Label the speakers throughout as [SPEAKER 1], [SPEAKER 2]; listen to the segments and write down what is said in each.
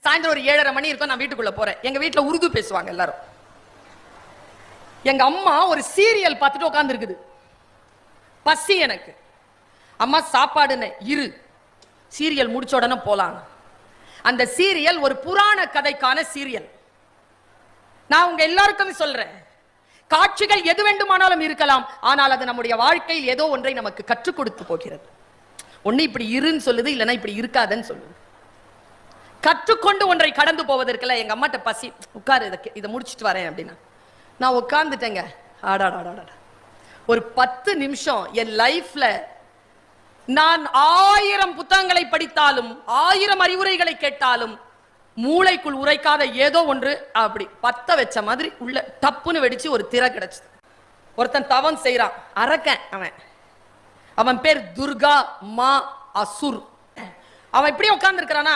[SPEAKER 1] சாயந்தரம் ஒரு 7:30 மணி இருக்கும், நான் வீட்டுக்குள்ள போறேன். எங்க வீட்டுல உருது பேசுவாங்க எல்லாரும். எங்க அம்மா ஒரு சீரியல் பார்த்துட்டு உட்கார்ந்து இருக்குது. பசி எனக்கு. அம்மா சாப்பாடுன்னு இரு, சீரியல் முடிச்ச உடனே போலாம். அந்த சீரியல் ஒரு புராண கதைக்கான சீரியல். நான் உங்க எல்லாருக்கும் சொல்றேன், காட்சிகள் எது வேண்டுமானாலும் இருக்கலாம், ஆனால் அது நம்முடைய வாழ்க்கையில் ஏதோ ஒன்றை நமக்கு கற்றுக் கொடுத்து போகிறது. ஒண்ணு இப்படி இருன்னு சொல்லுது, இல்லைன்னா இப்படி இருக்காதுன்னு சொல்லுது. கற்றுக்கொண்டு ஒன்றை கடந்து போவதற்குல எங்க அம்மாட்ட பசி, உட்காரு இதை முடிச்சுட்டு வரேன் அப்படின்னா நான் உட்கார்ந்துட்டேங்க. ஆடாடாடா, ஒரு 10 நிமிஷம் என் லைஃப்ல நான் 1000 புத்தகங்களை படித்தாலும் 1000 அறிவுரைகளை கேட்டாலும் மூளைக்குள் உரைக்காத ஏதோ ஒன்று அப்படி பத்த வச்ச மாதிரி உள்ள டப்புன்னு வெடிச்சு ஒரு திரை கிடைச்சது. ஒருத்தன் தவம் செய்யறான், அரக்கன் அவன். அவன் பேர் துர்கா மா அசுர். அவன் இப்படி உட்கார்ந்து இருக்கிறானா,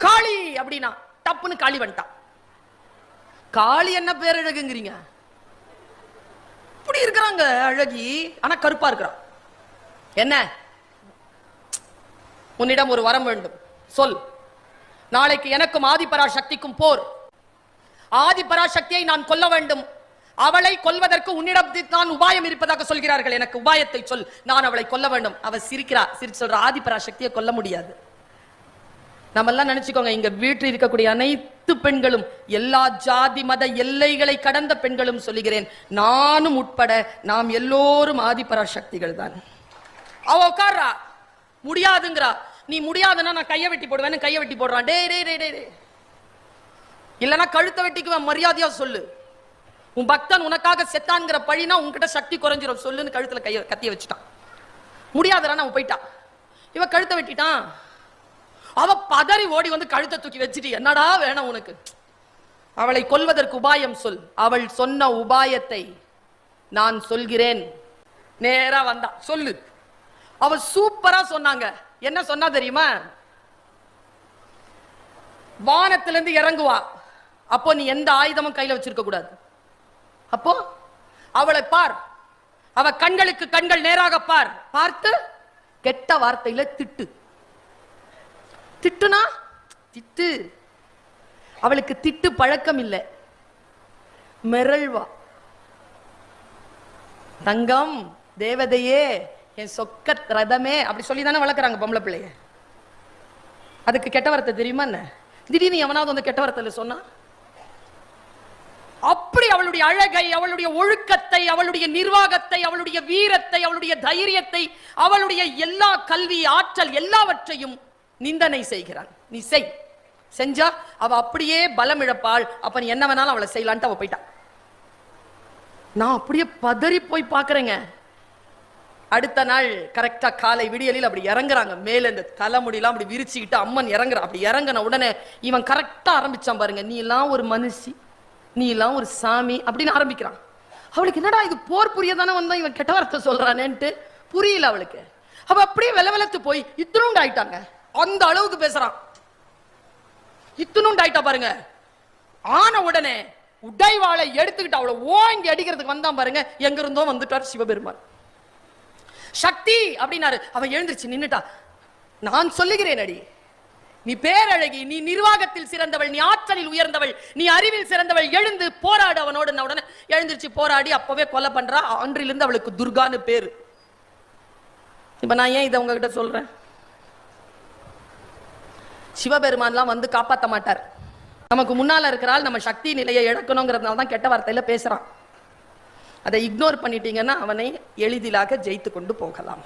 [SPEAKER 1] காளி அப்படின்னா டப்புன்னு காளி வந்துட்டான். காளி என்ன பேர் அழகுங்கிறீங்க? இப்படி இருக்கிறாங்க அழகி, ஆனா கருப்பா இருக்கிறான். என்ன? உன்னிடம் ஒரு வரம் வேண்டும், சொல். நாளைக்கு எனக்கும் ஆதிபராசக்திக்கும் போர். ஆதிபராசக்தியை நான் கொல்ல வேண்டும். அவளை கொல்வதற்கு உன்னிடம் நான் உபாயம் இருப்பதாக சொல்கிறார்கள். எனக்கு உபாயத்தை சொல், நான் அவளை கொல்ல வேண்டும். அவ சிரிக்கிறா, சிரிச்சு சொல்ற, ஆதிபராசக்தியை கொல்ல முடியாது. நம்ம எல்லாம் நினைச்சுக்கோங்க, இங்க வீட்டில் இருக்கக்கூடிய அனைத்து பெண்களும், எல்லா ஜாதி மத எல்லைகளை கடந்த பெண்களும் சொல்லுகிறேன், நானும் உட்பட நாம் எல்லோரும் ஆதிபராசக்திகள் தான். அவ உட்கார்றா, முடியாதுங்கிறா. நீ முடியாதுன்னா நான் கையை வெட்டி போடுவேன், கையை வெட்டி போடுறான். டே டே டே டே, இல்லைன்னா கழுத்தை வெட்டிக்குவேன், மரியாதையா சொல்லு. உன் பக்தன் உனக்காக செத்தான்ங்கிற பழினா உன்கிட்ட சக்தி குறைஞ்சிரும், சொல்லுன்னு கழுத்துல கத்திய வச்சுட்டான். முடியாதுடா, நான் போயிட்டான். இவ கழுத்தை வெட்டிட்டான். அவ பதறி ஓடி வந்து கழுத்தை தூக்கி வச்சுட்டு, என்னடா வேணும் உனக்கு? அவளை கொல்வதற்கு உபாயம் சொல். அவள் சொன்ன உபாயத்தை நான் சொல்கிறேன். நேரா வந்தா, சொல்லு. அவ சூப்பரா சொன்னாங்க. என்ன சொன்னா தெரியுமா? வானத்திலிருந்து இறங்குவா, அப்போ நீ எந்த ஆயுதமும் கையில வச்சிருக்க கூடாது. அப்போ அவளை பார், அவ கண்களுக்கு கண்கள் நேராக பார். பார்த்து கெட்ட வார்த்தையில திட்டு. திட்டுனா திட்டு. அவளுக்கு திட்டு பழக்கம் இல்லை, மிரள்வா. தங்கம், தேவதையே, என் சொக்க ரதமே, அப்படி சொல்லி தானே வளர்க்குறாங்க பொம்பளை பிள்ளைய. அதுக்கு கெட்ட வார்த்தை தெரியுமா என்ன? திடீர்னு எவனாவது வந்து கெட்ட வார்த்தையில சொன்னா, அப்படி அவளுடைய அழகை, அவளுடைய ஒழுக்கத்தை, அவளுடைய நிர்வாகத்தை, அவளுடைய வீரத்தை, அவளுடைய தைரியத்தை, அவளுடைய எல்லா கல்வி ஆற்றல் எல்லாவற்றையும் நிந்தனை செய்கிறான். நீ செஞ்சா அவ அப்படியே பலம் இழப்பாள். அப்ப நீ என்ன வேணாலும் அவளை செய்யலான்ட்டு அவ போயிட்டான். நான் அப்படியே பதறி போய் பாக்குறேங்க. அடுத்த நாள் கரெக்டா காலை விடியலில் அப்படி இறங்குறாங்க. மேல இந்த தலைமுடியெல்லாம் அப்படி விரிச்சுக்கிட்டு அம்மன் இறங்குறா. அப்படி இறங்கின உடனே இவன் கரெக்டா ஆரம்பிச்சான் பாருங்க, நீ எல்லாம் ஒரு மனுஷி, நீ எல்லாம் ஒரு சாமி அப்படின்னு ஆரம்பிக்கிறான். அவளுக்கு என்னடா இது போர் புரிய தானே வந்தா, இவன் கெட்ட வார்த்தை சொல்றானேன்ட்டு புரியல அவளுக்கு. அவ அப்படியே வெலவெலத்து போய் இத்துணுண்டு ஆயிட்டாங்க. அந்த அளவுக்கு பேசுறான். இத்துணுண்டு ஆயிட்டா பாருங்க. ஆன உடனே உடைவாளை எடுத்துக்கிட்டு அவளை ஓங்கி அடிக்கிறதுக்கு வந்தான் பாருங்க. எங்க இருந்தோ வந்துட்டார் சிவபெருமான். சக்தி அப்படின்னாரு. அவன் எழுந்திருச்சு நின்னுட்டா. நான் சொல்லுகிறேன் அடி, நீ பேரழகி, நீ நிர்வாகத்தில் சிறந்தவள், நீ ஆற்றலில் உயர்ந்தவள், நீ அறிவில் சிறந்தவள், எழுந்து போராடு அவனோடு. உடனே எழுந்திருச்சு போராடி அப்பவே கொலை பண்றா. அன்றிலிருந்து அவளுக்கு துர்கான்னு பேரு. இப்ப நான் ஏன் இதை உங்ககிட்ட சொல்றேன்? சிவபெருமான்லாம் வந்து காப்பாற்ற மாட்டார். நமக்கு முன்னால இருக்கிறாள் நம்ம சக்தி நிலையை இழக்கணுங்கிறதுனால தான் கெட்ட வார்த்தையில பேசுறான். அதை இக்னோர் பண்ணிட்டீங்கன்னா அவனை எளிதிலாக ஜெயித்து கொண்டு போகலாம்.